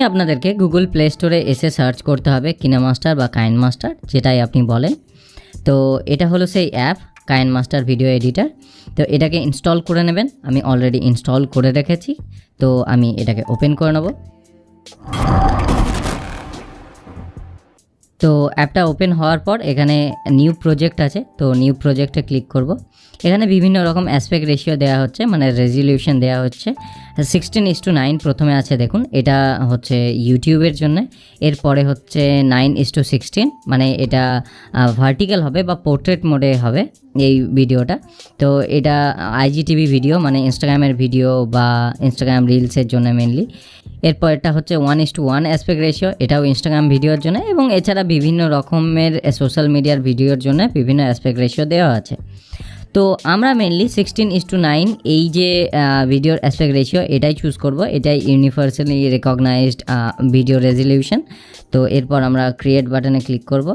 আপনাদেরকে Google play স্টোরে এসে সার্চ করতে হবে কিনেমাস্টার বা কাইনমাস্টার, যেটাই আপনি বলেন। তো এটা হলো সেই অ্যাপ কাইনমাস্টার ভিডিও এডিটর। তো এটাকে ইনস্টল করে নেবেন। আমি অলরেডি ইনস্টল করে রেখেছি, তো আমি এটাকে ওপেন করে নেব। তো অ্যাপটা ওপেন হওয়ার পর এখানে নিউ প্রজেক্ট আছে, তো নিউ প্রজেক্টে ক্লিক করব। এখানে বিভিন্ন রকম অ্যাসপেক্ট রেশিও দেওয়া হচ্ছে, মানে রেজলিউশন দেওয়া হচ্ছে। 16:9 প্রথমে আছে, দেখুন এটা হচ্ছে ইউটিউবের জন্য। এরপরে হচ্ছে 9:16, মানে এটা ভার্টিক্যাল হবে বা পোর্ট্রেট মোডে হবে এই ভিডিওটা। তো এটা আইজিটিভি ভিডিও, মানে ইনস্টাগ্রামের ভিডিও বা ইনস্টাগ্রাম রিলসের জন্য মেনলি। এরপর এটা হচ্ছে 1:1 অ্যাসপেক্ট রেশিও, এটাও ইনস্টাগ্রাম ভিডিওর জন্য, এবং এছাড়া বিভিন্ন রকমের সোশ্যাল মিডিয়ার ভিডিওর জন্য বিভিন্ন অ্যাসপেক্ট রেশিও দেওয়া আছে। তো আমরা মেনলি 16:9 এই যে ভিডিওর অ্যাসপেক্ট রেশিও এটাই চুজ করব। এটাই ইউনিভার্সালি রেকগনাইজড ভিডিও রেজলিউশন। তো এরপর আমরা ক্রিয়েট বাটনে ক্লিক করব।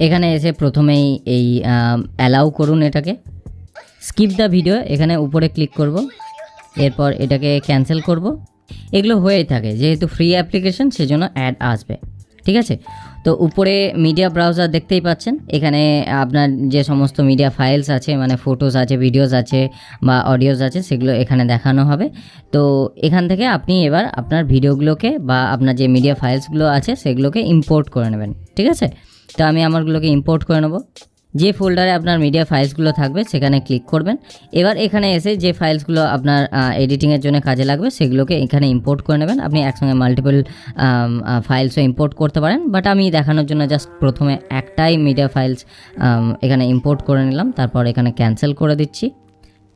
এখানে এসে প্রথমেই এই অ্যালাউ করুন, এটাকে স্কিপ দ্য ভিডিও, এখানে উপরে ক্লিক করব। এরপর এটাকে ক্যান্সেল করব। এগুলো হয়েই থাকে, যেহেতু ফ্রি অ্যাপ্লিকেশন সেজন্য অ্যাড আসবে, ঠিক আছে। তো উপরে মিডিয়া ব্রাউজার দেখতেই পাচ্ছেন, এখানে আপনার যে সমস্ত মিডিয়া ফাইলস আছে, মানে ফটোস আছে, ভিডিওস আছে বা অডিওস আছে, সেগুলো এখানে দেখানো হবে। তো এখান থেকে আপনি এবার আপনার ভিডিওগুলোকে বা আপনার যে মিডিয়া ফাইলসগুলো আছে সেগুলোকে ইম্পোর্ট করে নেবেন, ঠিক আছে। তো আমি আমারগুলোকে ইম্পোর্ট করে নেব। যে ফোল্ডারে আপনার মিডিয়া ফাইলসগুলো থাকবে সেখানে ক্লিক করবেন। এবার এখানে এসে যে ফাইলসগুলো আপনার এডিটিংয়ের জন্য কাজে লাগবে সেগুলোকে এখানে ইম্পোর্ট করে নেবেন। আপনি একসঙ্গে মাল্টিপল ফাইলসও ইম্পোর্ট করতে পারেন, বাট আমি দেখানোর জন্য জাস্ট প্রথমে একটাই মিডিয়া ফাইলস এখানে ইম্পোর্ট করে নিলাম, তারপর এখানে ক্যান্সেল করে দিচ্ছি,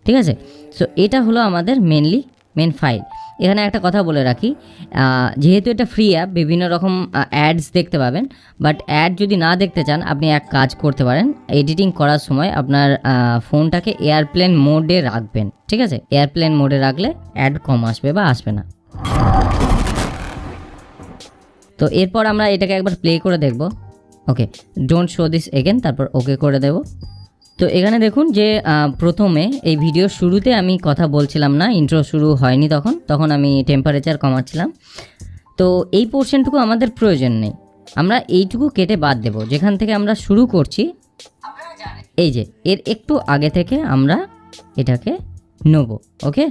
ঠিক আছে। সো এটা হলো আমাদের মেন ফাইল। এখানে একটা কথা বলে রাখি, যেহেতু এটা ফ্রি অ্যাপ, বিভিন্ন রকম অ্যাডস দেখতে পাবেন, বাট অ্যাড যদি না দেখতে চান আপনি এক কাজ করতে পারেন। এডিটিং করার সময় আপনার ফোনটাকে এয়ারপ্লেন মোডে রাখবেন, ঠিক আছে। এয়ারপ্লেন মোডে রাখলে অ্যাড কম আসবে বা আসবে না। তো এরপর আমরা এটাকে একবার প্লে করে দেখব। ওকে, ডোন্ট শো দিস এগেন, তারপর ওকে করে দেব। তো এখানে দেখুন যে প্রথমে এই ভিডিও শুরুতে আমি কথা বলছিলাম না, ইন্ট্রো শুরু হয়নি, তখন আমি টেম্পারেচার কমাচ্ছিলাম। তো এই পোর্শনটুকু আমাদের প্রয়োজন নেই, আমরা এইটুকু কেটে বাদ দেব। যেখান থেকে আমরা শুরু করছি, এই যে এর একটু আগে থেকে আমরা এটাকে নেব, ওকে।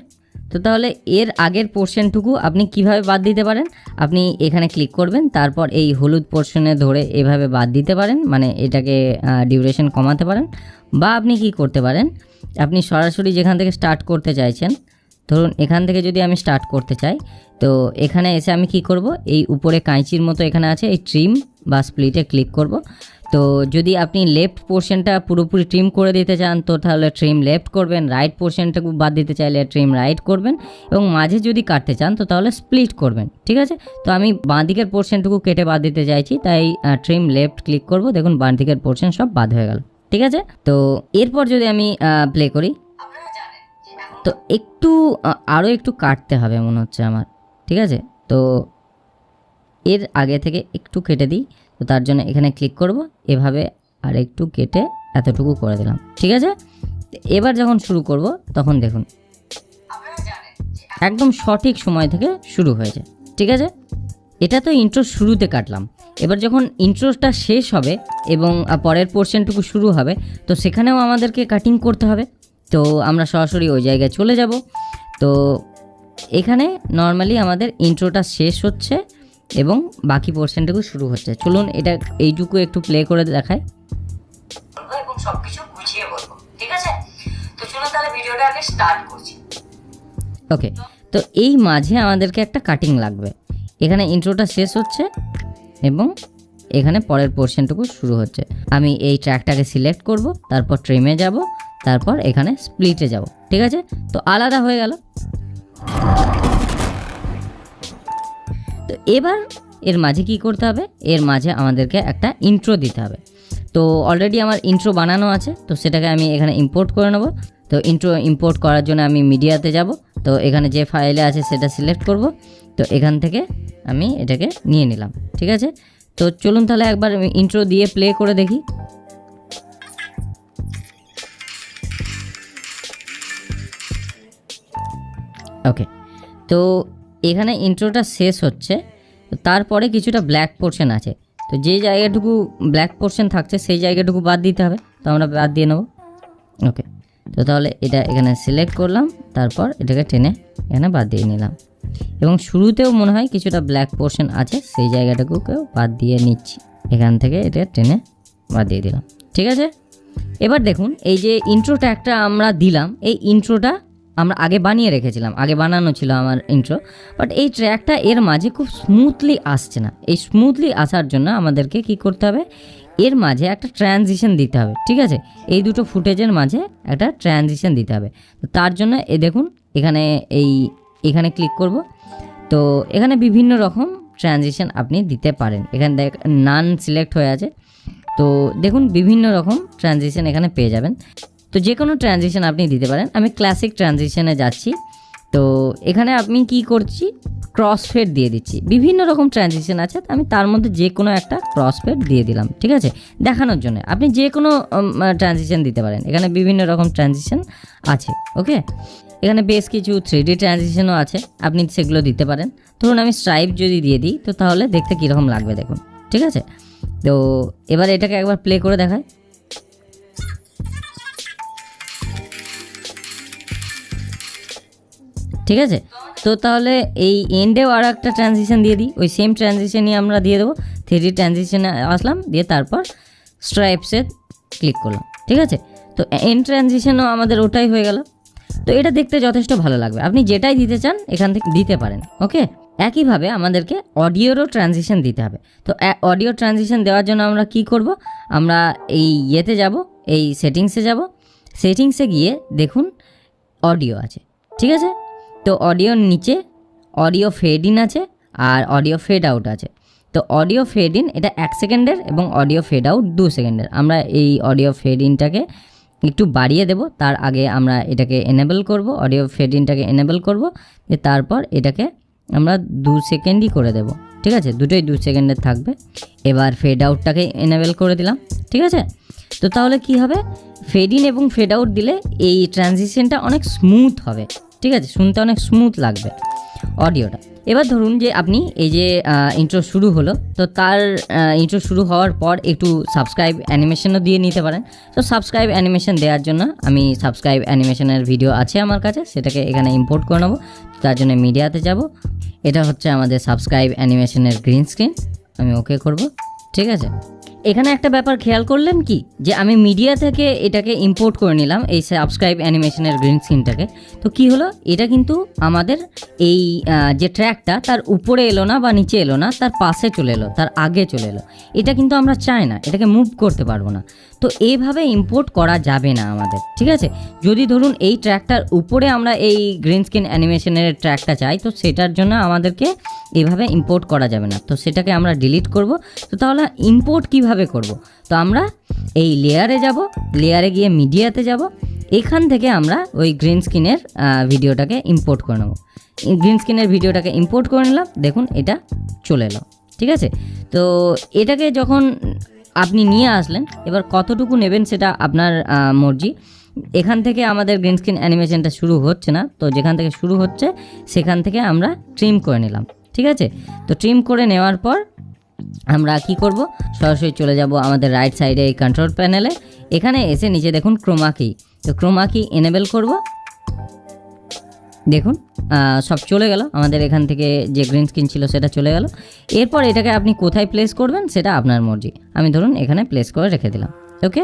তো তাহলে এর আগের পোর্শনটুকু আপনি কিভাবে বাদ দিতে পারেন, আপনি এখানে ক্লিক করবেন, তারপর এই হলুদ পোর্শনে ধরে এভাবে বাদ দিতে পারেন, মানে এটাকে ডিউরেশন কমাতে পারেন। বা আপনি কি করতে পারেন, আপনি সরাসরি যেখান থেকে স্টার্ট করতে চাইছেন, ধরুন এখান থেকে যদি আমি স্টার্ট করতে চাই, তো এখানে এসে আমি কি করব, এই উপরে কাঁচির মতো এখানে আছে এই ট্রিম বা স্প্লিটে ক্লিক করব। তো যদি আপনি লেফট পোর্শনটা পুরোপুরি ট্রিম করে দিতে চান তো তাহলে ট্রিম লেফট করবেন, রাইট পোর্শনটাকে বাদ দিতে চাইলে ট্রিম রাইট করবেন, এবং মাঝে যদি কাটতে চান তো তাহলে স্প্লিট করবেন, ঠিক আছে। তো আমি বাঁ দিকের পোর্শনটুকু কেটে বাদ দিতে চাইছি, তাই ট্রিম লেফট ক্লিক করব। দেখুন বাঁ দিকের পোর্শন সব বাদ হয়ে গেল, ঠিক আছে। তো এরপর যদি আমি প্লে করি, তো আরও একটু কাটতে হবে মনে হচ্ছে আমার, ঠিক আছে। তো এর আগে থেকে একটু কেটে দিই, তো তার জন্য এখানে ক্লিক করব, এভাবে আর একটু কেটে এতটুকু করে দিলাম, ঠিক আছে। এবার যখন শুরু করব তখন দেখুন একদম সঠিক সময় থেকে শুরু হয়েছে, ঠিক আছে। এটা তো ইন্ট্রো শুরুতে কাটলাম, এবার যখন ইন্ট্রোটা শেষ হবে এবং পরের পোর্শনটুকু শুরু হবে, তো সেখানেও আমাদেরকে কাটিং করতে হবে। তো আমরা সরাসরি ওই জায়গায় চলে যাব। তো এখানে নর্মালি আমাদের ইন্ট্রোটা শেষ হচ্ছে এবং বাকি পোর্শনটুকু শুরু হচ্ছে। চলুন এটা এইটুকু একটু প্লে করে দেখাই এবং সবকিছু বুঝিয়ে বলবো, ঠিক আছে। তো চলুন তাহলে ভিডিওটা আগে স্টার্ট করছি। ওকে, তো এই মাঝে আমাদেরকে একটা কাটিং লাগবে। এখানে ইন্ট্রোটা শেষ হচ্ছে এবং এখানে পরের পোর্শনটুকু শুরু হচ্ছে। আমি এই ট্র্যাকটাকে সিলেক্ট করব, তারপর ট্রিমে যাব, তারপর এখানে স্প্লিটে যাব, ঠিক আছে। তো আলাদা হয়ে গেল। তো এবার এর মাঝে কি করতে হবে, এর মাঝে আমাদেরকে একটা ইন্ট্রো দিতে হবে। তো অলরেডি আমার ইন্ট্রো বানানো আছে, তো সেটাকে আমি এখানে ইম্পোর্ট করে নেব। তো ইন্ট্রো ইম্পোর্ট করার জন্য আমি মিডিয়াতে যাব। তো এখানে যে ফাইলে আছে সেটা সিলেক্ট করব। তো এখান থেকে আমি এটাকে নিয়ে নিলাম, ঠিক আছে। তো চলুন তাহলে একবার ইন্ট্রো দিয়ে প্লে করে দেখি। ওকে, তো এখানে ইন্ট্রোটা শেষ হচ্ছে, তো তারপরে কিছুটা ব্ল্যাক পোর্শন আছে, তো যে জায়গাটুকু ব্ল্যাক পোর্শন থাকছে সেই জায়গাটুকু বাদ দিতে হবে, তো আমরা বাদ দিয়ে নেব। ওকে, তো তাহলে এটা এখানে সিলেক্ট করলাম, তারপর এটাকে টেনে এখানে বাদ দিয়ে নিলাম, এবং শুরুতেও মনে হয় কিছুটা ব্ল্যাক পোর্শন আছে, সেই জায়গাটাকেও বাদ দিয়ে নিচ্ছি, এখান থেকে এটা টেনে বাদ দিয়ে দিলাম। ঠিক আছে, এবার দেখুন এই যে ইন্ট্রো ট্যাগটা আমরা দিলাম, এই ইন্ট্রোটা আমরা আগে বানিয়ে রেখেছিলাম, আগে বানানো ছিল আমার ইন্ট্রো, বাট এই ট্র্যাকটা এর মাঝে খুব স্মুথলি আসছে না। এই স্মুথলি আসার জন্য আমাদেরকে কি করতে হবে, এর মাঝে একটা ট্রানজিশন দিতে হবে। ঠিক আছে, এই দুটো ফুটেজের মাঝে একটা ট্রানজিশন দিতে হবে। তো তার জন্য দেখুন এখানে ক্লিক করব, তো এখানে বিভিন্ন রকম ট্রানজিশন আপনি দিতে পারেন। এখানে নান সিলেক্ট হয়ে আছে, তো দেখুন বিভিন্ন রকম ট্রানজিশন এখানে পেয়ে যাবেন, তো যে কোনো ট্রানজিশন আপনি দিতে পারেন। আমি ক্লাসিক ট্রানজিশনে যাচ্ছি, তো এখানে আমি কি করছি, ক্রসফেড দিয়ে দিচ্ছি। বিভিন্ন রকম ট্রানজিশন আছে, আমি তার মধ্যে যে কোনো একটা ক্রসফেড দিয়ে দিলাম। ঠিক আছে, দেখানোর জন্য আপনি যে কোনো ট্রানজিশন দিতে পারেন, এখানে বিভিন্ন রকম ট্রানজিশন আছে। ওকে, এখানে বেশ কিছু 3D ট্রানজিশনও আছে, আপনি সেগুলো দিতে পারেন। ধরুন আমি স্ট্রাইপ যদি দিয়ে দিই, তো তাহলে দেখতে কীরকম লাগবে দেখুন। ঠিক আছে, তো এবার এটাকে একবার প্লে করে দেখায়। ঠিক আছে, তো তাহলে এই এন্ডেও আর একটা ট্রানজিশন দিয়ে দিই, ওই সেম ট্রানজিশনই আমরা দিয়ে দেবো। 3D ট্রানজিশনে আসলাম, দিয়ে তারপর স্ট্রাইপসে ক্লিক করলাম। ঠিক আছে, তো এন্ড ট্রানজিশনও আমাদের ওটাই হয়ে গেল। তো এটা দেখতে যথেষ্ট ভালো লাগবে, আপনি যেটাই দিতে চান এখান থেকে দিতে পারেন। ওকে, একইভাবে আমাদেরকে অডিওরও ট্রানজিশন দিতে হবে। তো অডিও ট্রানজিশন দেওয়ার জন্য আমরা কি করব, আমরা এই ইয়েতে যাব, এই সেটিংসে যাব, সেটিংসে গিয়ে দেখুন অডিও আছে। ঠিক আছে, তো অডিওর নিচে অডিও ফেড ইন আছে আর অডিও ফেড আউট আছে। তো অডিও ফেড ইন এটা 1 সেকেন্ডের এবং অডিও ফেড আউট 2 সেকেন্ডের। আমরা এই অডিও ফেড ইনটাকে একটু বাড়িয়ে দেব, তার আগে আমরা এটাকে এনেবল করব, অডিও ফেড ইনটাকে এনেবল করব, তারপর এটাকে আমরা 2 সেকেন্ডই করে দেব। ঠিক আছে, দুটোই 2 সেকেন্ডের থাকবে। এবার ফেড আউটটাকে এনেবল করে দিলাম। ঠিক আছে, তো তাহলে কি হবে, ফেড ইন এবং ফেড আউট দিলে এই ট্রানজিশনটা অনেক স্মুথ হবে। ঠিক আছে, শুনতে অনেক স্মুথ লাগবে অডিওটা। এবার ধরুন যে আপনি এই যে ইন্ট্রো শুরু হলো, তো তার ইন্ট্রো শুরু হওয়ার পর একটু সাবস্ক্রাইব অ্যানিমেশনও দিয়ে নিতে পারেন। তো সাবস্ক্রাইব অ্যানিমেশন দেওয়ার জন্য আমি সাবস্ক্রাইব অ্যানিমেশনের ভিডিও আছে আমার কাছে, সেটাকে এখানে ইম্পোর্ট করে নেবো। তার জন্য মিডিয়াতে যাব, এটা হচ্ছে আমাদের সাবস্ক্রাইব অ্যানিমেশনের গ্রিন স্ক্রিন, আমি ওকে করব। ঠিক আছে, এখানে একটা ব্যাপার খেয়াল করলেন কি, যে আমি মিডিয়া থেকে এটাকে ইম্পোর্ট করে নিলাম এই সাবস্ক্রাইব অ্যানিমেশনের গ্রিন স্ক্রিনটাকে। তো কি হলো, এটা কিন্তু আমাদের এই যে ট্র্যাকটা তার উপরে এলো না বা নিচে এলো না, তার পাশে চলে এলো, তার আগে চলে এলো। এটা কিন্তু আমরা চাই না, এটাকে মুভ করতে পারবো না। তো এইভাবে ইম্পোর্ট করা যাবে না আমাদের। ঠিক আছে, যদি ধরুন এই ট্র্যাকটার উপরে আমরা এই গ্রিন স্ক্রিন অ্যানিমেশনের ট্র্যাকটা চাই, তো সেটার জন্য আমাদেরকে এভাবে ইম্পোর্ট করা যাবে না। তো সেটাকে আমরা ডিলিট করব। তো তাহলে ইম্পোর্ট কিভাবে করব, তো আমরা এই লেয়ারে যাব, লেয়ারে গিয়ে মিডিয়াতে যাব, এখান থেকে আমরা ওই গ্রিন স্ক্রিনের ভিডিওটাকে ইম্পোর্ট করে নেব। গ্রিন স্ক্রিনের ভিডিওটাকে ইম্পোর্ট করে নিলাম, দেখুন এটা চলে এলো। ঠিক আছে, তো এটাকে যখন আপনি নিয়ে আসলেন, এবার কতটুকু নেবেন সেটা আপনার মর্জি। এখান থেকে আমাদের গ্রিন স্ক্রিন অ্যানিমেশনটা শুরু হচ্ছে না, তো যেখান থেকে শুরু হচ্ছে সেখান থেকে আমরা ট্রিম করে নিলাম। ঠিক আছে, তো ট্রিম করে নেওয়ার পর আমরা কি করব, সরাসরি চলে যাব আমাদের রাইট সাইডে এই কন্ট্রোল প্যানেলে, এখানে এসে নিচে দেখুন ক্রোমা কি, তো ক্রোমা কি এনেবল করব। দেখুন সব চলে গেল, আমাদের এখান থেকে যে গ্রিন স্ক্রিন ছিল সেটা চলে গেল। এরপর এটাকে আপনি কোথায় প্লেস করবেন সেটা আপনার মর্জি, আমি ধরুন এখানে প্লেস করে রেখে দিলাম। ওকে,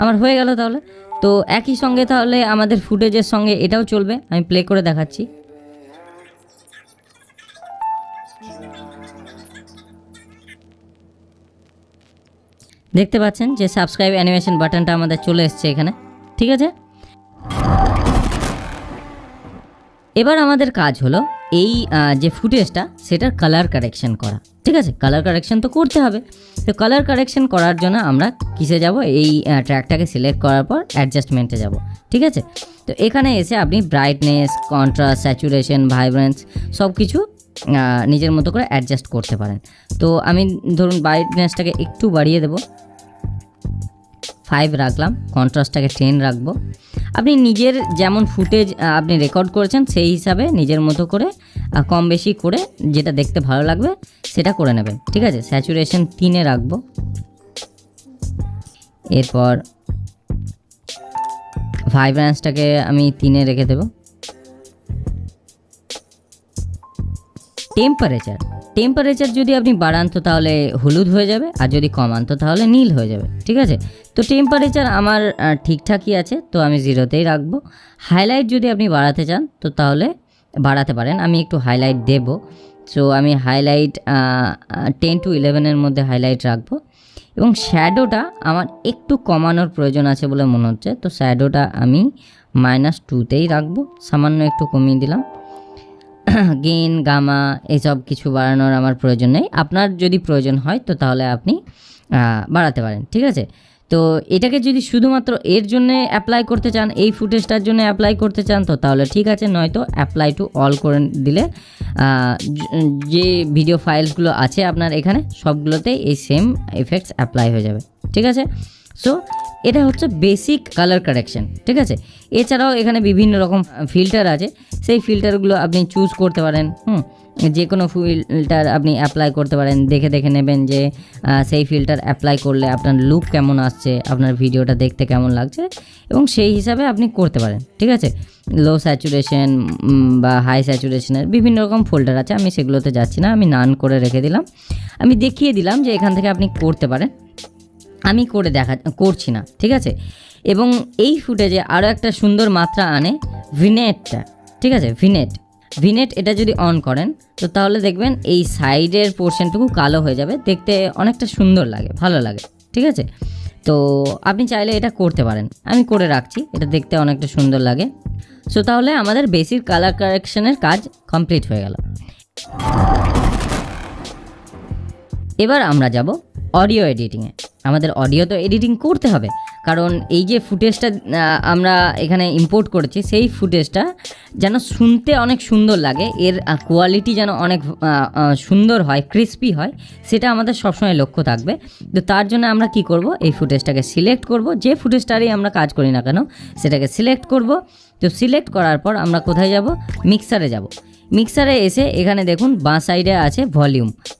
আমার হয়ে গেল। তাহলে তো একই সঙ্গে তাহলে আমাদের ফুটেজের সঙ্গে এটাও চলবে, আমি প্লে করে দেখাচ্ছি। দেখতে পাচ্ছেন যে সাবস্ক্রাইব অ্যানিমেশন বাটনটা আমাদের চলে এসছে এখানে। ঠিক আছে, এবার আমাদের কাজ হলো এই যে ফুটেজটা সেটার কালার কারেকশন করা। ঠিক আছে, কালার কারেকশন তো করতে হবে। তো কালার কারেকশন করার জন্য আমরা কিসে যাব, এই ট্র্যাকটাকে সিলেক্ট করার পর অ্যাডজাস্টমেন্টে যাব। ঠিক আছে, তো এখানে এসে আপনি ব্রাইটনেস, কন্ট্রাস্ট, স্যাচুরেশন, ভাইব্রেন্স সব কিছু নিজের মতো করে অ্যাডজাস্ট করতে পারেন। তো আমি ধরুন ব্রাইটনেসটাকে একটু বাড়িয়ে দেব, 5 রাখলাম, কন্ট্রাস্টটাকে 10 রাখবো। আপনি নিজের যেমন ফুটেজ আপনি রেকর্ড করেছেন সেই হিসাবে নিজের মতো করে কম বেশি করে যেটা দেখতে ভালো লাগবে সেটা করে নেবেন, ঠিক আছে। স্যাচুরেশন 3-এ রাখবো। এরপর ভাইব্রেন্সটাকে আমি 3-এ রেখে দেব। টেম্পারেচার যদি আপনি বাড়ান তো তাহলে হলুদ হয়ে যাবে, আর যদি কমান তো তাহলে নীল হয়ে যাবে, ঠিক আছে। তো টেম্পারেচার আমার ঠিকঠাকই আছে, তো আমি 0-তেই রাখবো। হাইলাইট যদি আপনি বাড়াতে চান তো তাহলে বাড়াতে পারেন, আমি একটু হাইলাইট দেব। সো আমি হাইলাইট 10 to 11-এর মধ্যে হাইলাইট রাখবো। এবং শ্যাডোটা আমার একটু কমানোর প্রয়োজন আছে বলে মনে হচ্ছে, তো শ্যাডোটা আমি -2-তেই রাখবো, সামান্য একটু কমিয়ে দিলাম। গেইন, গামা এসব কিছু বাড়ানোর আমার প্রয়োজন নেই, আপনার যদি প্রয়োজন হয় তো তাহলে আপনি বাড়াতে পারেন, ঠিক আছে। তো এটাকে যদি শুধুমাত্র এর জন্য অ্যাপ্লাই করতে চান, এই ফুটেজটার জন্য অ্যাপ্লাই করতে চান তো তাহলে ঠিক আছে, নয়তো অ্যাপ্লাই টু অল করে দিলে যে ভিডিও ফাইলসগুলো আছে আপনার এখানে সবগুলোতেই এই সেম এফেক্টস অ্যাপ্লাই হয়ে যাবে, ঠিক আছে। সো এটা হচ্ছে বেসিক কালার কারেকশন, ঠিক আছে। এছাড়াও এখানে বিভিন্ন রকম ফিল্টার আছে, সেই ফিল্টারগুলো আপনি চুজ করতে পারেন। যে কোনো ফিল্টার আপনি অ্যাপ্লাই করতে পারেন, দেখে দেখে নেবেন যে সেই ফিল্টার অ্যাপ্লাই করলে আপনার লুক কেমন আসছে, আপনার ভিডিওটা দেখতে কেমন লাগছে, এবং সেই হিসাবে আপনি করতে পারেন, ঠিক আছে। লো স্যাচুরেশন বা হাই স্যাচুরেশনের বিভিন্ন রকম ফোল্ডার আছে, আমি সেগুলোতে যাচ্ছি না, আমি নান করে রেখে দিলাম। আমি দেখিয়ে দিলাম যে এখান থেকে আপনি করতে পারেন, আমি করে করছি না, ঠিক আছে। এবং এই ফুটেজে আরও একটা সুন্দর মাত্রা আনে ভিনেটটা, ঠিক আছে। ভিনেট এটা যদি অন করেন তো তাহলে দেখবেন এই সাইডের পোর্শনটুকু কালো হয়ে যাবে, দেখতে অনেকটা সুন্দর লাগে, ভালো লাগে, ঠিক আছে। তো আপনি চাইলে এটা করতে পারেন, আমি করে রাখছি, এটা দেখতে অনেকটা সুন্দর লাগে। সো তাহলে আমাদের বেসিক কালার কারেকশনের কাজ কমপ্লিট হয়ে গেল। এবার আমরা যাব অডিও এডিটিংয়ে। আমাদের অডিও তো এডিটিং করতে হবে, কারণ এই যে ফুটেজটা আমরা এখানে ইম্পোর্ট করেছি সেই ফুটেজটা যেন শুনতে অনেক সুন্দর লাগে, এর কোয়ালিটি যেন অনেক সুন্দর হয়, ক্রিস্পি হয়, সেটা আমাদের সবসময় লক্ষ্য থাকবে। তো তার জন্য আমরা কি করব, এই ফুটেজটাকে সিলেক্ট করব, যে ফুটেজটারই আমরা কাজ করি না কেন সেটাকে সিলেক্ট করব। তো সিলেক্ট করার পর আমরা কোথায় যাব, মিক্সারে যাব। মিক্সারে এসে এখানে দেখুন বাঁ সাইডে আছে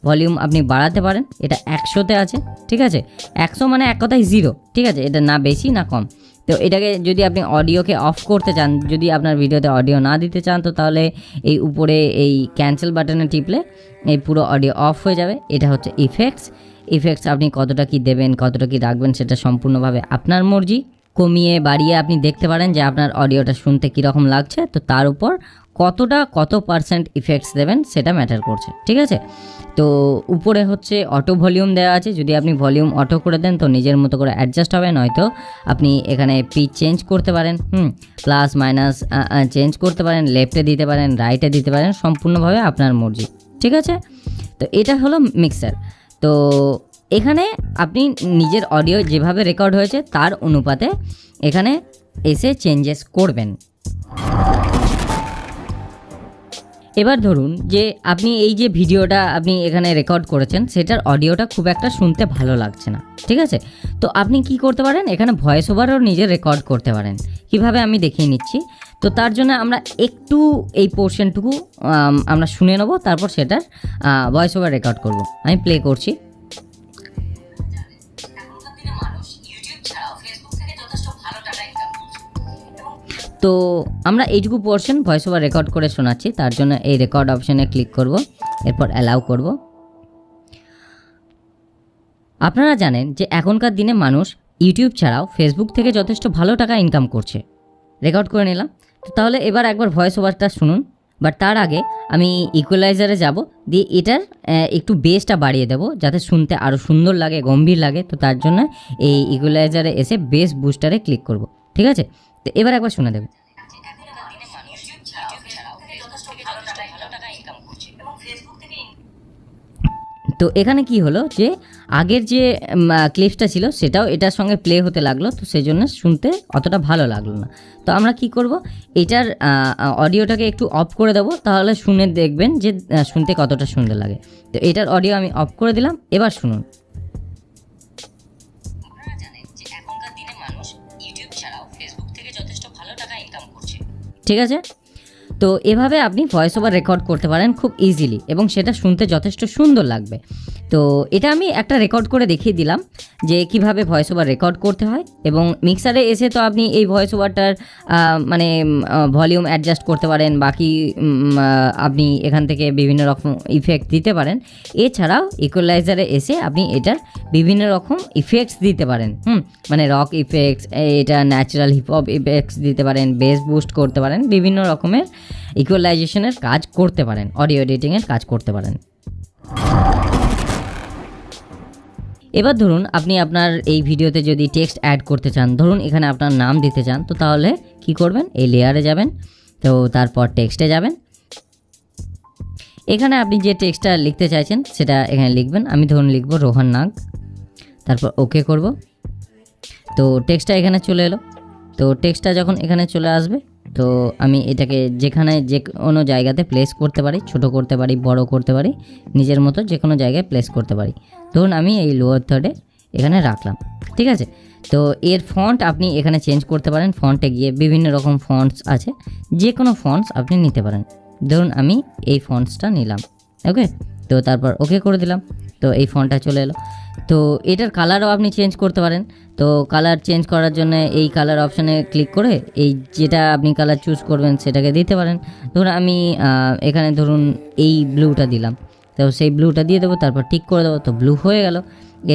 ভলিউম আপনি বাড়াতে পারেন, এটা 100-তে আছে, ঠিক আছে। 100 মানে এক কথায় 0, ঠিক আছে, এটা না বেশি না কম। তো এটাকে যদি আপনি অডিওকে অফ করতে চান, যদি আপনার ভিডিওতে অডিও না দিতে চান তো তাহলে এই উপরে এই ক্যান্সেল বাটনে টিপলে এই পুরো অডিও অফ হয়ে যাবে। এটা হচ্ছে ইফেক্টস আপনি কতটা কি দেবেন, কতটা কি রাখবেন সেটা সম্পূর্ণভাবে আপনার মর্জি। কমিয়ে বাড়িয়ে আপনি দেখতে পারেন যে আপনার অডিওটা শুনতে কীরকম লাগছে, তো তার উপর কত পার্সেন্ট ইফেক্টস দেবেন সেটা ম্যাটার করছে, ঠিক আছে। তো উপরে হচ্ছে অটো ভলিউম দেওয়া আছে, যদি আপনি ভলিউম অটো করে দেন তো নিজের মতো করে অ্যাডজাস্ট হবে, নয়তো আপনি এখানে পিচ চেঞ্জ করতে পারেন, প্লাস মাইনাস চেঞ্জ করতে পারেন, লেফটে দিতে পারেন, রাইটে দিতে পারেন, সম্পূর্ণভাবে আপনার মর্জি, ঠিক আছে। তো এটা হলো মিক্সার। তো এখানে আপনি নিজের অডিও যেভাবে রেকর্ড হয়েছে তার অনুপাতে এখানে এসে চেঞ্জেস করবেন। এবার ধরুন যে আপনি এই যে ভিডিওটা আপনি এখানে রেকর্ড করেছেন সেটার অডিওটা খুব একটা শুনতে ভালো লাগছে না, ঠিক আছে। তো আপনি কি করতে পারেন, এখানে ভয়েস ওভারও নিজে রেকর্ড করতে পারেন। কিভাবে আমি দেখিয়ে নিচ্ছি। তো তার জন্য আমরা একটু এই পোর্শনটুকু আমরা শুনে নেব, তারপর সেটার ভয়েস ওভার রেকর্ড করব। আমি প্লে করছি। তো আমরা এইটুকু পোর্শন ভয়েস ওভার রেকর্ড করে শোনাচ্ছি, তার জন্য এই রেকর্ড অপশানে ক্লিক করব, এরপর অ্যালাউ করব। আপনারা জানেন যে এখনকার দিনে মানুষ ইউটিউব ছাড়াও ফেসবুক থেকে যথেষ্ট ভালো টাকা ইনকাম করছে। রেকর্ড করে নিলাম। তো তাহলে এবার একবার ভয়েস ওভারটা শুনুন, বাট তার আগে আমি ইকুয়ালাইজারে যাব, দিয়ে এটার একটু বেসটা বাড়িয়ে দেবো যাতে শুনতে আরও সুন্দর লাগে, গম্ভীর লাগে। তো তার জন্য এই ইকুয়ালাইজারে এসে বেস বুস্টারে ক্লিক করব, ঠিক আছে। তো এবার একবার শুনে দেব। তো এখানে কি হলো যে আগের যে ক্লিপসটা ছিল সেটাও এটার সঙ্গে প্লে হতে লাগলো, তো সেই জন্য শুনতে অতটা ভালো লাগলো না। তো আমরা কি করব, এটার অডিওটাকে একটু অফ করে দেবো, তাহলে শুনে দেখবেন যে শুনতে কতটা সুন্দর লাগে। তো এটার অডিও আমি অফ করে দিলাম, এবার শুনুন। আপনারা জানেন যে এখনকার দিনে মানুষ ইউটিউব ছাড়াও ফেসবুক থেকে যথেষ্ট ঠিক আছে। তো এভাবে আপনি ভয়েস ওভার রেকর্ড করতে পারেন খুব ইজিলি, এবং সেটা শুনতে যথেষ্ট সুন্দর লাগবে। তো এটা আমি একটা রেকর্ড করে দেখিয়ে দিলাম যে কিভাবে ভয়েস ওভার রেকর্ড করতে হয়, এবং মিক্সারে এসে তো আপনি এই ভয়েস ওভারটার মানে ভলিউম অ্যাডজাস্ট করতে পারেন, বাকি আপনি এখান থেকে বিভিন্ন রকম ইফেক্ট দিতে পারেন। এছাড়াও ইকুয়ালাইজারে এসে আপনি এটার বিভিন্ন রকম ইফেক্টস দিতে পারেন, মানে রক ইফেক্টস, এটা ন্যাচারাল হিপহপ ইফেক্টস দিতে পারেন, বেস বুস্ট করতে পারেন, বিভিন্ন রকমের ইকুয়ালাইজেশনের কাজ করতে পারেন, অডিও এডিটিংয়ের কাজ করতে পারেন। এবার ধরুন আপনি আপনার এই ভিডিওতে যদি টেক্সট অ্যাড করতে চান, ধরুন এখানে আপনার নাম দিতে চান, তো তাহলে কি করবেন, এই লেয়ারে যাবেন, তো তারপর টেক্সটে যাবেন। এখানে আপনি যে টেক্সটটা লিখতে চাইছেন সেটা এখানে লিখবেন। আমি ধরুন লিখব রোহন নাগ, তারপর ওকে করব। তো টেক্সটটা এখানে চলে এলো। তো টেক্সটটা যখন এখানে চলে আসবে, তো আমি এটাকে যেখানে যে কোনো জায়গাতে প্লেস করতে পারি, ছোট করতে পারি, বড় করতে পারি, নিজের মতো যে কোনো জায়গায় প্লেস করতে পারি। ধরুন আমি এই লোয়ার থার্ডে এখানে রাখলাম, ঠিক আছে। তো এর ফন্ট আপনি এখানে চেঞ্জ করতে পারেন, ফন্টে গিয়ে বিভিন্ন রকম ফন্টস আছে, যে কোনো ফন্টস আপনি নিতে পারেন। ধরুন আমি এই ফন্টসটা নিলাম, ওকে। তো তারপর ওকে করে দিলাম, তো এই ফন্টটা চলে এলো। তো এটার কালারও আপনি চেঞ্জ করতে পারেন। তো কালার চেঞ্জ করার জন্য এই কালার অপশানে ক্লিক করে এই যেটা আপনি কালার চুজ করবেন সেটাকে দিতে পারেন। ধরুন আমি এখানে ধরুন এই ব্লুটা দিলাম, তো সেই ব্লুটা দিয়ে দেবো, তারপর টিক করে দেবো, তো ব্লু হয়ে গেল।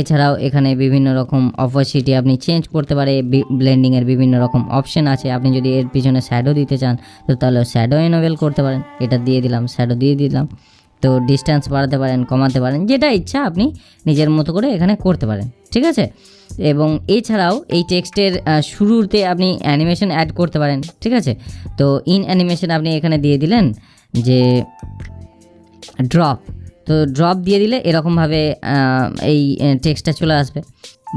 এছাড়াও এখানে বিভিন্ন রকম অপাসিটি আপনি চেঞ্জ করতে পারে, ব্লেন্ডিংয়ের বিভিন্ন রকম অপশান আছে। আপনি যদি এর পিছনে শ্যাডো দিতে চান তো তাহলে শ্যাডো এনেবল করতে পারেন, এটা দিয়ে দিলাম, শ্যাডো দিয়ে দিলাম। তো ডিস্ট্যান্স বাড়াতে পারেন, কমাতে পারেন, যেটা ইচ্ছা আপনি নিজের মতো করে এখানে করতে পারেন, ঠিক আছে। এবং এছাড়াও এই টেক্সটের শুরুতে আপনি অ্যানিমেশন অ্যাড করতে পারেন, ঠিক আছে। তো ইন অ্যানিমেশন আপনি এখানে দিয়ে দিলেন যে ড্রপ, তো ড্রপ দিয়ে দিলে এরকমভাবে এই টেক্সটটা চলে আসবে।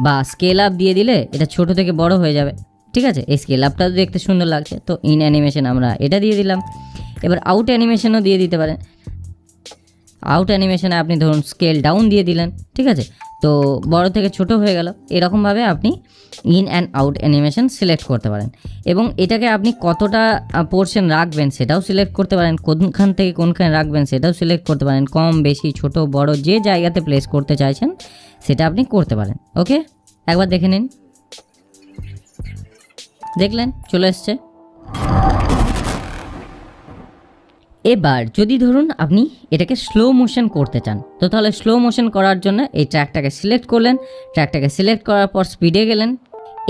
বা স্কেল আপ দিয়ে দিলে এটা ছোট থেকে বড় হয়ে যাবে, ঠিক আছে। এই স্কেল আপটা দেখতে সুন্দর লাগছে, তো ইন অ্যানিমেশন আমরা এটা দিয়ে দিলাম। এবার আউট অ্যানিমেশনও দিয়ে দিতে পারেন। আউট অ্যানিমেশনে আপনি ধরুন স্কেল ডাউন দিয়ে দিলেন, ঠিক আছে। তো বড় থেকে ছোট হয়ে গেল। এরকমভাবে আপনি in and out animation select করতে পারেন, এবং এটাকে আপনি কতটা পোর্শন রাখবেন সেটাও সিলেক্ট করতে পারেন, কোনখান থেকে কোনখানে রাখবেন সেটাও সিলেক্ট করতে পারেন, কম বেশি ছোট বড় যে জায়গাতে প্লেস করতে চাইছেন সেটা আপনি করতে পারেন, ওকে। একবার দেখে নিন, দেখলেন চলে এসছে। এবার যদি ধরুন আপনি এটাকে স্লো মোশন করতে চান, তো তাহলে স্লো মোশন করার জন্য এই ট্র্যাকটাকে সিলেক্ট করলেন, ট্র্যাকটাকে সিলেক্ট করার পর স্পিডে গেলেন।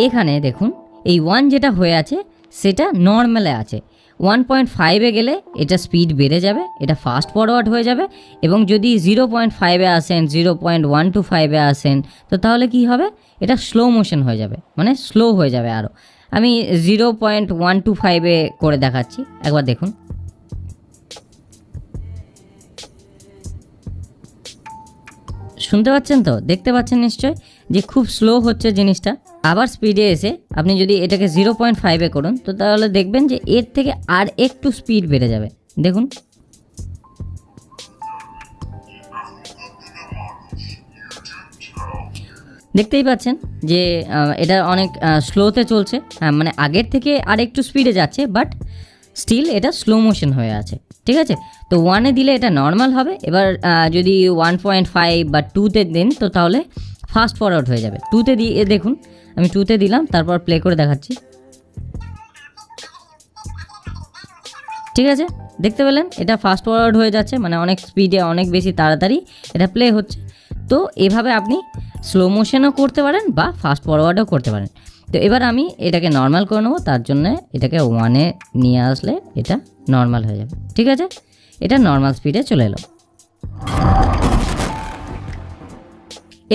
এখানে দেখুন এই 1 যেটা হয়ে আছে সেটা নর্মালে আছে, 1.5-এ গেলে এটা স্পিড বেড়ে যাবে, এটা ফাস্ট ফরওয়ার্ড হয়ে যাবে। এবং যদি 0.5-এ আসেন, 0.125-এ আসেন, তো তাহলে কি হবে, এটা স্লো মোশন হয়ে যাবে, মানে স্লো হয়ে যাবে আরও। আমি 0.125-এ করে দেখাচ্ছি, একবার দেখুন। শুনতে পাচ্ছেন তো, দেখতে পাচ্ছেন নিশ্চয় যে খুব স্লো হচ্ছে জিনিসটা। আবার স্পিডে এসে আপনি যদি এটাকে 0.5-এ করুন, তো তাহলে দেখবেন যে এর থেকে আর একটু স্পিড বেড়ে যাবে, দেখুন। দেখতেই পাচ্ছেন যে এটা অনেক স্লোতে চলছে, মানে আগের থেকে আর একটু স্পিডে যাচ্ছে, বাট স্টিল এটা স্লো মোশন হয়ে আছে, ঠিক আছে। তো 1-এ দিলে এটা নর্মাল হবে। এবার যদি 1.5 বা 2-তে দিন, তো তাহলে ফাস্ট ফরওয়ার্ড হয়ে যাবে। 2-তে দিয়ে দেখুন, আমি 2-তে দিলাম, তারপর প্লে করে দেখাচ্ছি, ঠিক আছে। দেখতে পেলেন এটা ফাস্ট ফরওয়ার্ড হয়ে যাচ্ছে, মানে অনেক স্পিডে, অনেক বেশি তাড়াতাড়ি এটা প্লে হচ্ছে। তো এভাবে আপনি স্লো মোশনও করতে পারেন বা ফাস্ট ফরওয়ার্ডও করতে পারেন। তো এবার আমি এটাকে নর্মাল করে নেবো, তার জন্য এটাকে 1-এ নিয়ে আসলে এটা নর্মাল হয়ে যাবে, ঠিক আছে। এটা নর্মাল স্পিডে চলে এলো।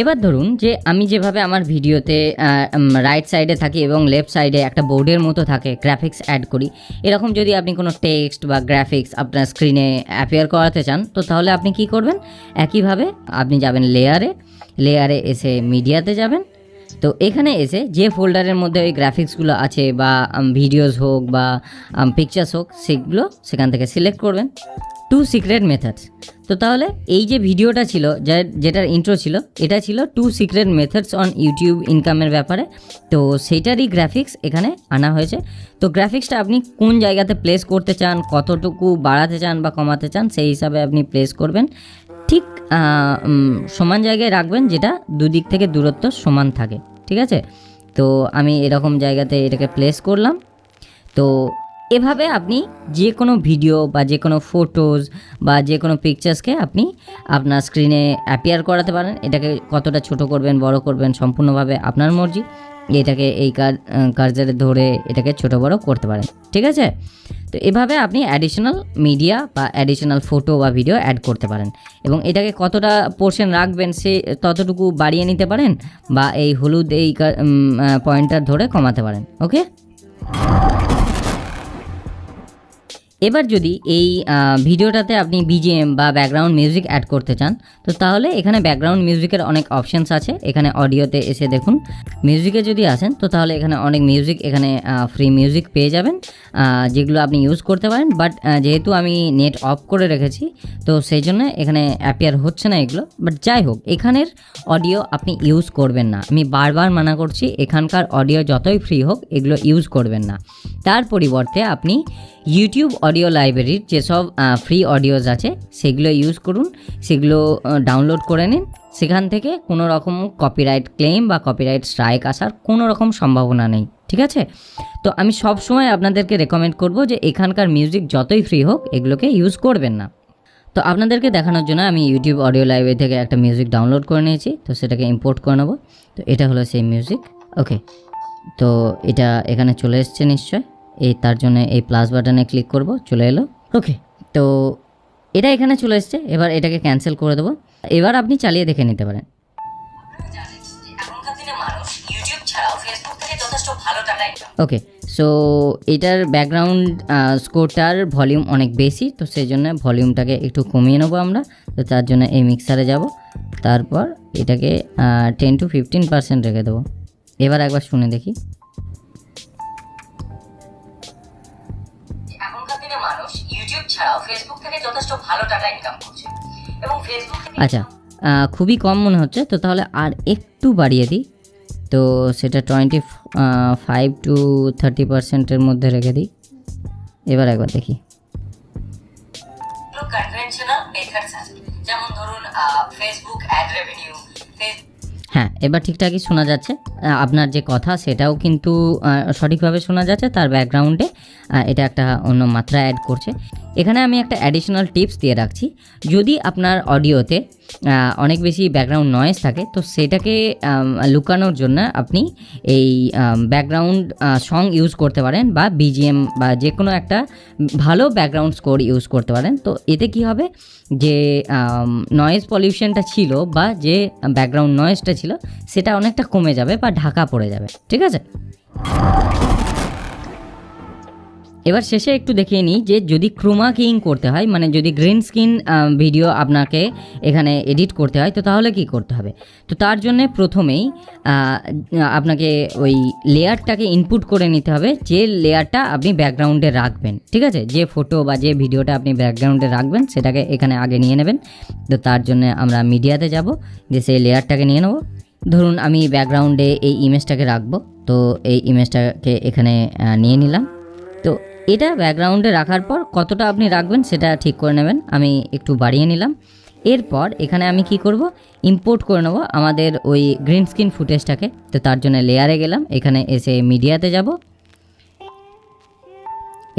এবার ধরুন যে আমি যেভাবে আমার ভিডিওতে রাইট সাইডে থাকি এবং লেফট সাইডে একটা বোর্ডের মতো থাকে, গ্রাফিক্স অ্যাড করি, এরকম যদি আপনি কোনো টেক্সট বা গ্রাফিক্স আপনার স্ক্রিনে অ্যাপিয়ার করাতে চান, তো তাহলে আপনি কি করবেন, একইভাবে আপনি যাবেন লেয়ারে এসে মিডিয়াতে যাবেন। তো এখানে এসে যে ফোল্ডারের মধ্যে ওই গ্রাফিক্সগুলো আছে বা ভিডিওস হোক বা পিকচার্স হোক, সেগুলো সেখান থেকে সিলেক্ট করবেন। Two secret methods. তো তাহলে এই যে ভিডিওটা ছিল, যেটার ইন্ট্রো ছিল, এটা ছিল 2 সিক্রেট মেথডস অন ইউটিউব ইনকামের ব্যাপারে। তো সেইটারই গ্রাফিক্স এখানে আনা হয়েছে। তো গ্রাফিক্সটা আপনি কোন জায়গাতে প্লেস করতে চান, কতটুকু বাড়াতে চান বা কমাতে চান, সেই হিসাবে আপনি প্লেস করবেন। ঠিক সমান জায়গায় রাখবেন, যেটা দুদিক থেকে দূরত্ব সমান থাকে, ঠিক আছে। তো আমি এরকম জায়গাতে এটাকে প্লেস করলাম। তো এভাবে আপনি যে কোনো ভিডিও বা যে কোনো ফটোজ বা যে কোনো পিকচার্সকে আপনি আপনার স্ক্রিনে অ্যাপিয়ার করাতে পারেন। এটাকে কতটা ছোট করবেন, বড় করবেন, সম্পূর্ণভাবে আপনার মর্জি। এটাকে এই কার্সারে ধরে এটাকে ছোট বড় করতে পারেন, ঠিক আছে। তো এভাবে আপনি অ্যাডিশনাল মিডিয়া বা অ্যাডিশনাল ফটো বা ভিডিও অ্যাড করতে পারেন, এবং এটাকে কতটা পোর্শন রাখবেন সে ততটুকু বাড়িয়ে নিতে পারেন, বা এই হলুদ এই পয়েন্টার ধরে কমাতে পারেন। ওকে, এবার যদি এই ভিডিওটাতে আপনি বিজিএম বা ব্যাকগ্রাউন্ড মিউজিক অ্যাড করতে চান, তো তাহলে এখানে ব্যাকগ্রাউন্ড মিউজিকের অনেক অপশানস আছে। এখানে অডিওতে এসে দেখুন, মিউজিকে যদি আসেন তো তাহলে এখানে অনেক মিউজিক, এখানে ফ্রি মিউজিক পেয়ে যাবেন, যেগুলো আপনি ইউজ করতে পারেন। বাট যেহেতু আমি নেট অফ করে রেখেছি, তো সেই জন্য এখানে অ্যাপিয়ার হচ্ছে না এগুলো। বাট যাই হোক, এখানের অডিও আপনি ইউজ করবেন না। আমি বারবার মানা করছি, এখানকার অডিও যতই ফ্রি হোক এগুলো ইউজ করবেন না। তার পরিবর্তে আপনি ইউটিউব অডিও লাইব্রেরির যেসব ফ্রি অডিওস আছে সেগুলো ইউজ করুন, সেগুলো ডাউনলোড করে নিন। সেখান থেকে কোনো রকম কপিরাইট ক্লেম বা কপিরাইট স্ট্রাইক আসার কোনো রকম সম্ভাবনা নেই, ঠিক আছে। তো আমি সব সময় আপনাদেরকে রেকমেন্ড করব যে এখানকার মিউজিক যতই ফ্রি হোক এগুলোকে ইউজ করবেন না। তো আপনাদেরকে দেখানোর জন্য আমি ইউটিউব অডিও লাইব্রেরি থেকে একটা মিউজিক ডাউনলোড করে নিয়েছি। তো সেটাকে ইম্পোর্ট করে নেব। তো এটা হলো সেই মিউজিক। ওকে, তো এটা এখানে চলে এসছে নিশ্চয়। তার জন্য এই প্লাস বাটনে ক্লিক করব, চলে এলো। ওকে, তো এটা এখানে চলে এসছে। এবার এটাকে ক্যান্সেল করে দেবো। এবার আপনি চালিয়ে দেখে নিতে পারেন। ওকে, সো এটার ব্যাকগ্রাউন্ড স্কোরটার ভলিউম অনেক বেশি, তো সেই জন্য ভলিউমটাকে একটু কমিয়ে নেবো আমরা। তো তার জন্য এই মিক্সারে যাব, তারপর এটাকে 10 to 15% রেখে দেবো। এবার একবার শুনে দেখি। আচ্ছা, খুবই কম মনে হচ্ছে, তো তাহলে আর একটু বাড়িয়ে দিই। তো সেটা 25 to 30%-এর মধ্যে রেখে দিই। এবার একবার দেখি। যেমন ধরুন ফেসবুক অ্যাড রেভিনিউ। হ্যাঁ, এবার ঠিকঠাকই শোনা যাচ্ছে। আপনার যে কথা সেটাও কিন্তু সঠিকভাবে শোনা যাচ্ছে। তার ব্যাকগ্রাউন্ডে এটা একটা অন্য মাত্রা অ্যাড করছে। এখানে আমি একটা অ্যাডিশনাল টিপস দিয়ে রাখছি। যদি আপনার অডিওতে অনেক বেশি ব্যাকগ্রাউন্ড নয়েজ থাকে, তো সেটাকে লুকানোর জন্য আপনি এই ব্যাকগ্রাউন্ড সং ইউজ করতে পারেন, বা বিজিএম বা যে কোনো একটা ভালো ব্যাকগ্রাউন্ড স্কোর ইউজ করতে পারেন। তো এতে কি হবে, যে নয়েজ পলিউশনটা ছিল বা যে ব্যাকগ্রাউন্ড নয়েজটা ছিল সেটা অনেকটা কমে যাবে বা ঢাকা পড়ে যাবে, ঠিক আছে। এবার শেষে একটু দেখিয়ে নিই যে যদি ক্রোমা কিং করতে হয়, মানে যদি গ্রিন স্ক্রিন ভিডিও আপনাকে এখানে এডিট করতে হয়, তো তাহলে কি করতে হবে। তো তার জন্য প্রথমেই আপনাকে ওই লেয়ারটাকে ইনপুট করে নিতে হবে, যে লেয়ারটা আপনি ব্যাকগ্রাউন্ডে রাখবেন, ঠিক আছে। যে ফটো বা যে ভিডিওটা আপনি ব্যাকগ্রাউন্ডে রাখবেন সেটাকে এখানে আগে নিয়ে নেবেন। তো তার জন্য আমরা মিডিয়াতে যাব, যে সেই লেয়ারটাকে নিয়ে নেব। ধরুন আমি ব্যাকগ্রাউন্ডে এই ইমেজটাকে রাখবো, তো এই ইমেজটাকে এখানে নিয়ে নিলাম। তো এটা ব্যাকগ্রাউন্ডে রাখার পর কতটা আপনি রাখবেন সেটা ঠিক করে নেবেন। আমি একটু বাড়িয়ে নিলাম। এরপর এখানে আমি কি করব, ইম্পোর্ট করে নেব আমাদের ওই গ্রিন স্ক্রিন ফুটেজটাকে। তো তার জন্য লেয়ারে গেলাম, এখানে এসে মিডিয়াতে যাব।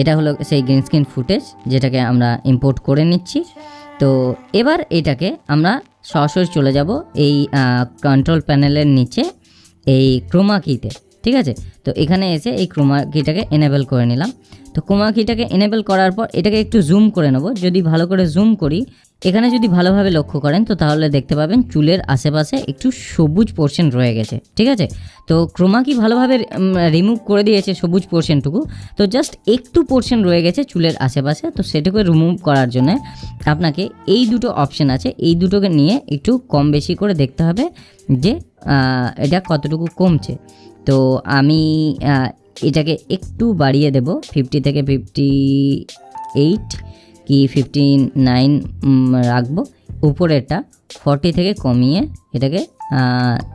এটা হলো সেই গ্রিন স্ক্রিন ফুটেজ যেটাকে আমরা ইম্পোর্ট করে নিচ্ছি। তো এবার এটাকে আমরা সরাসরি চলে যাব এই কন্ট্রোল প্যানেলের নিচে এই ক্রোমা কিতে, ঠিক আছে। তো এখানে এসে এই ক্রোমা কিটাকে এনেবল করে নিলাম। তো ক্রোমা কিটাকে এনেবল করার পর এটাকে একটু জুম করে নেব। যদি ভালো করে জুম করি, এখানে যদি ভালোভাবে লক্ষ্য করেন তো তাহলে দেখতে পাবেন চুলের আশেপাশে একটু সবুজ পোর্শন রয়ে গেছে, ঠিক আছে। তো ক্রোমা কি ভালোভাবে রিমুভ করে দিয়েছে সবুজ পোর্শনটুকু, তো জাস্ট একটু পোর্শন রয়ে গেছে চুলের আশেপাশে। তো সেটুকু রিমুভ করার জন্য আপনাকে এই দুটো অপশন আছে, এই দুটোকে নিয়ে একটু কম বেশি করে দেখতে হবে যে এটা কতটুকু কমছে। তো আমি এটাকে একটু বাড়িয়ে দেব 50 থেকে 58। কি 59 রাখবো, উপরেরটা 40 থেকে কমিয়ে এটাকে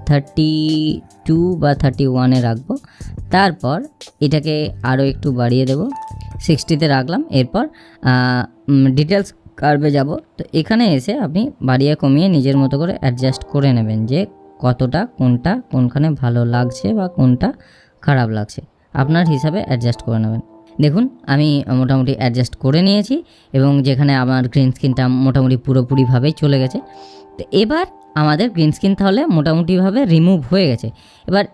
32 বা 31-এ রাখবো। তারপর এটাকে আরও একটু বাড়িয়ে দেব, 60-তে রাখলাম। এরপর ডিটেলস কার্ভে যাব। তো এখানে এসে আপনি বাড়িয়ে কমিয়ে নিজের মতো করে অ্যাডজাস্ট করে নেবেন যে কতটা কোনখানে ভালো লাগছে বা কোনটা খারাপ লাগছে, আপনার হিসাবে অ্যাডজাস্ট করে নেবেন। দেখুন আমি মোটামুটি অ্যাডজাস্ট করে নিয়েছি এবং যেখানে আমার গ্রিন স্ক্রিনটা মোটামুটি পুরোপুরিভাবেই চলে গেছে। তো এবার আমাদের গ্রিন স্ক্রিন তাহলে মোটামুটিভাবে রিমুভ হয়ে গেছে। এবার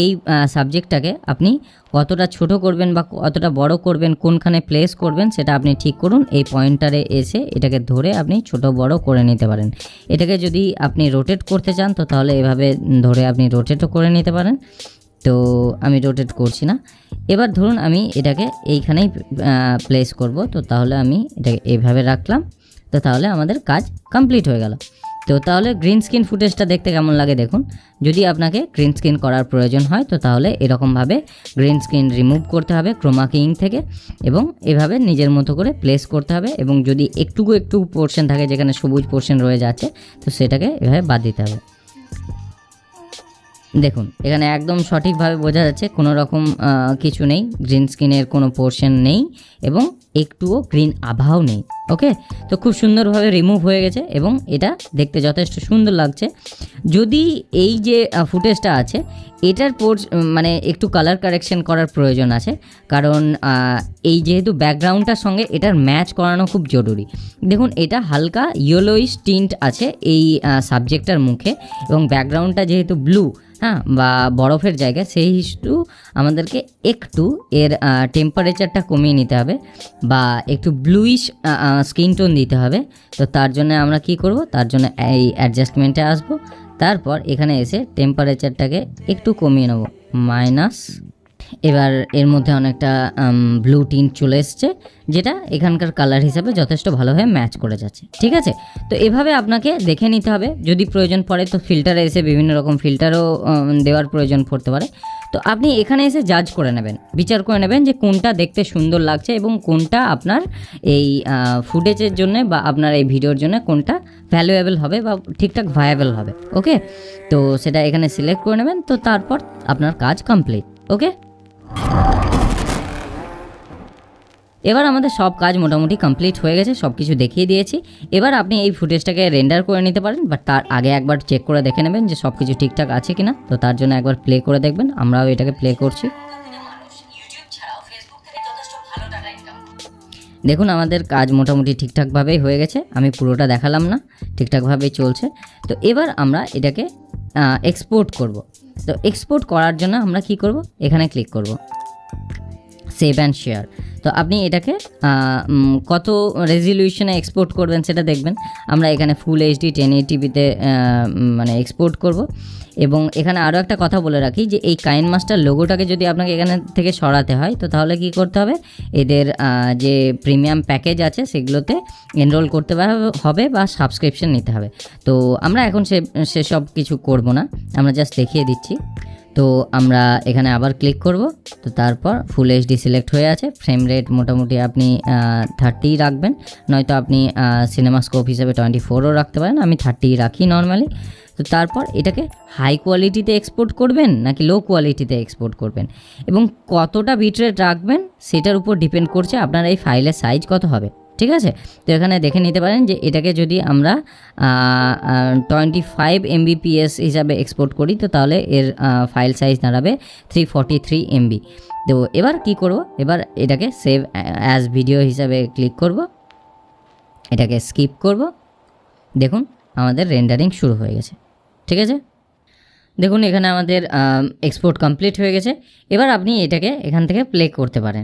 এই সাবজেক্টটাকে আপনি কতটা ছোট করবেন বা কতটা বড় করবেন, কোনখানে প্লেস করবেন সেটা আপনি ঠিক করুন। এই পয়েন্টারে এসে এটাকে ধরে আপনি ছোট বড় করে নিতে পারেন। এটাকে যদি আপনি রোটেট করতে চান তো তাহলে এভাবে ধরে আপনি রোটেটও করে নিতে পারেন। তো আমি রোটেট করছি না। এবার ধরুন আমি এটাকে এইখানেই প্লেস করব, তো তাহলে আমি এটাকে এইভাবে রাখলাম। তো তাহলে আমাদের কাজ কমপ্লিট হয়ে গেল। তো তাহলে গ্রিন স্ক্রিন ফুটেজটা দেখতে কেমন লাগে দেখুন। যদি আপনাকে গ্রিন স্ক্রিন করার প্রয়োজন হয় তো তাহলে এরকমভাবে গ্রিন স্ক্রিন রিমুভ করতে হবে ক্রোমা কিং থেকে এবং এভাবে নিজের মতো করে প্লেস করতে হবে। এবং যদি একটু পোর্শন থাকে যেখানে সবুজ পোর্শন রয়ে যাচ্ছে তো সেটাকে এভাবে বাদ দিতে হবে। দেখুন এখানে একদম সঠিকভাবে বোঝা যাচ্ছে কোনো রকম কিছু নেই, গ্রিন স্ক্রিনের কোনো পোর্শন নেই এবং একটুও গ্রিন আভাও নেই। ওকে, তো খুব সুন্দরভাবে রিমুভ হয়ে গেছে এবং এটা দেখতে যথেষ্ট সুন্দর লাগছে। যদি এই যে ফুটেজটা আছে এটার মানে একটু কালার কারেকশন করার প্রয়োজন আছে, কারণ এই যেহেতু ব্যাকগ্রাউন্ডটার সঙ্গে এটার ম্যাচ করানো খুব জরুরি। দেখুন এটা হালকা ইয়েলোইশ টিন্ট আছে এই সাবজেক্টটার মুখে এবং ব্যাকগ্রাউন্ডটা যেহেতু ব্লু বা বরফের জায়গা, সেই হিসেবে আমাদেরকে একটু এর টেম্পারেচারটা কমিয়ে নিতে হবে বা একটু ব্লুইশ স্কিন টোন দিতে হবে। তো তার জন্য আমরা কি করব, তার জন্য এই অ্যাডজাস্টমেন্টে আসব। তারপর এখানে এসে টেম্পারেচারটাকে একটু কমিয়ে নেব মাইনাস। এবার এর মধ্যে অনেকটা ব্লু টিন্ট চলে এসছে যেটা এখানকার কালার হিসাবে যথেষ্ট ভালোভাবে ম্যাচ করে যাচ্ছে। ঠিক আছে, তো এভাবে আপনাকে দেখে নিতে হবে। যদি প্রয়োজন পড়ে তো ফিল্টারে এসে বিভিন্ন রকম ফিল্টারও দেওয়ার প্রয়োজন পড়তে পারে। তো আপনি এখানে এসে জাজ করে নেবেন, বিচার করে নেবেন যে কোনটা দেখতে সুন্দর লাগছে এবং কোনটা আপনার এই ফুটেজের জন্য বা আপনার এই ভিডিওর জন্য কোনটা ভ্যালুয়েবল হবে বা ঠিকঠাক ভায়াবল হবে। ওকে, তো সেটা এখানে সিলেক্ট করে নেবেন। তো তারপর আপনার কাজ কমপ্লিট। ওকে, এবার আমাদের সব কাজ মোটামুটি কমপ্লিট হয়ে গেছে, সব কিছু দেখিয়ে দিয়েছি। এবার আপনি এই ফুটেজটাকে রেন্ডার করে নিতে পারেন, বাট তার আগে একবার চেক করে দেখে নেবেন যে সব কিছু ঠিকঠাক আছে কিনা। তো তার জন্য একবার প্লে করে দেখবেন, আমরাও এটাকে প্লে করছি। দেখুন আমাদের কাজ মোটামুটি ঠিকঠাকভাবেই হয়ে গেছে, আমি পুরোটা দেখালাম না, ঠিকঠাকভাবেই চলছে। তো এবার আমরা এটাকে এক্সপোর্ট করব। তো এক্সপোর্ট করার জন্য আমরা কি করব, এখানে ক্লিক করব সেভ অ্যান্ড শেয়ার। তো আপনি এটাকে কত রেজলিউশনে এক্সপোর্ট করবেন সেটা দেখবেন। আমরা এখানে ফুল এইচডি 1080p-তে মানে এক্সপোর্ট করব। এবং এখানে আরও একটা কথা বলে রাখি যে এই কাইনমাস্টার লোগোটাকে যদি আপনাকে এখানে থেকে সরাতে হয় তো তাহলে কি করতে হবে, এদের যে প্রিমিয়াম প্যাকেজ আছে সেগুলোতে এনরোল করতে হবে বা সাবস্ক্রিপশন নিতে হবে। তো আমরা এখন সেসব কিছু করব না, আমরা জাস্ট দেখিয়ে দিচ্ছি। তো আমরা এখানে আবার ক্লিক করব। তো তারপর ফুল এইচডি সিলেক্ট হয়ে আছে, ফ্রেম রেট মোটামুটি আপনি 30 রাখবেন, নয়তো আপনি সিনেমাস্কোপ হিসেবে 24ও রাখতে পারেন। আমি 30 রাখি নর্মালি। তো তারপর এটাকে হাই কোয়ালিটিতে এক্সপোর্ট করবেন নাকি লো কোয়ালিটিতে এক্সপোর্ট করবেন এবং কতটা বিটরেট রাখবেন সেটার উপর ডিপেন্ড করছে আপনার এই ফাইলের সাইজ কত হবে। ঠিক আছে, তো এখানে দেখে নিতে পারেন যে এটাকে যদি আমরা 25 MBps হিসাবে এক্সপোর্ট করি তো তাহলে এর ফাইল সাইজ দাঁড়াবে 343 MB। তো এবার কি করব, এবার এটাকে সেভ অ্যাজ ভিডিও হিসাবে ক্লিক করব, এটাকে স্কিপ করব। দেখুন আমাদের রেন্ডারিং শুরু হয়ে গেছে। ঠিক আছে, দেখুন এখানে আমাদের এক্সপোর্ট কমপ্লিট হয়ে গেছে। এবার আপনি এটাকে এখান থেকে প্লে করতে পারেন।